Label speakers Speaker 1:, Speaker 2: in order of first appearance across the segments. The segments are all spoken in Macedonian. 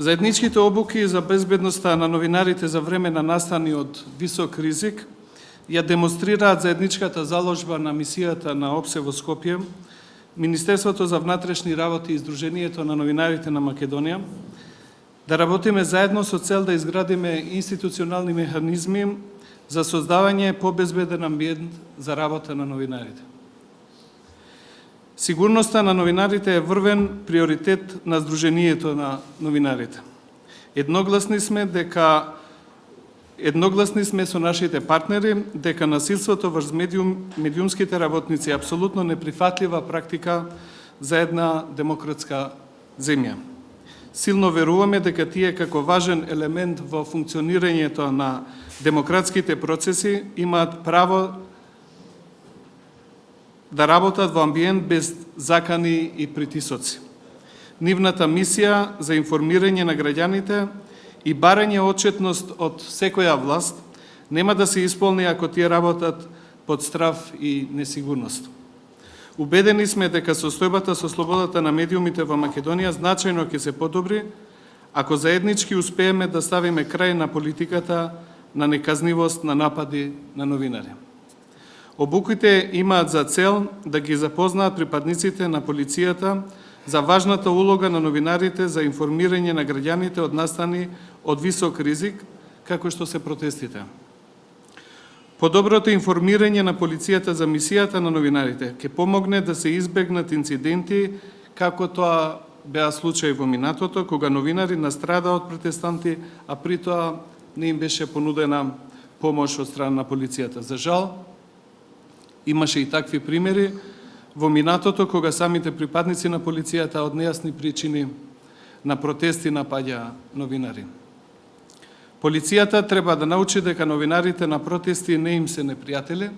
Speaker 1: Заедничките обуки за безбедноста на новинарите за време на настани од висок ризик ја демонстрираат заедничката заложба на мисијата на ОПСЕ во Скопје, Министерството за внатрешни работи и Сдруженијето на новинарите на Македонија, да работиме заедно со цел да изградиме институционални механизми за создавање побезбеден амбиент за работа на новинарите. Сигурноста на новинарите е врвен приоритет на Сдруженијето на новинарите. Едногласни сме со нашите партнери дека насилството врз медиумските работници е апсолутно неприфатлива практика за една демократска земја. Силно веруваме дека тие како важен елемент во функционирањето на демократските процеси имаат право да работат во амбиент без закани и притисоци. Нивната мисија за информирање на граѓаните и барање отчетност од секоја власт нема да се исполни ако тие работат под страв и несигурност. Убедени сме дека состојбата со слободата на медиумите во Македонија значајно ќе се подобри ако заеднички успееме да ставиме крај на политиката на неказнивост на напади на новинари. Обуките имаат за цел да ги запознаат припадниците на полицијата за важната улога на новинарите за информирање на граѓаните од настани од висок ризик, како што се протестите. Подоброто информирање на полицијата за мисијата на новинарите ќе помогне да се избегнат инциденти, како тоа беа случаи во минатото, кога новинари настрада од протестанти, а при тоа не им беше понудена помош од страна на полицијата. За жал, имаше и такви примери во минатото, кога самите припадници на полицијата од нејасни причини на протести напаѓа новинари. Полицијата треба да научи дека новинарите на протести не им се непријатели,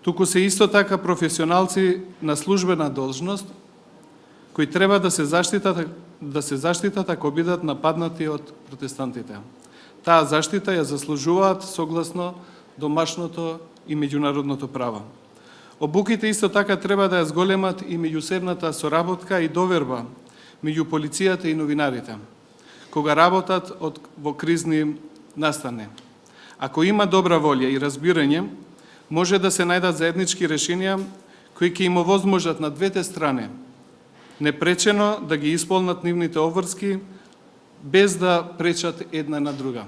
Speaker 1: туку се исто така професионалци на службена должност, кои треба да се заштитат ако бидат нападнати од протестантите. Таа заштита ја заслужуваат согласно домашното и меѓународното право. Обуките исто така треба да ја зголемат и меѓусебната соработка и доверба меѓу полицијата и новинарите, кога работат во кризни настани. Ако има добра волја и разбирање, може да се најдат заеднички решенија кои ќе им овозможат на двете страни непречено да ги исполнат нивните обврски без да пречат една на друга.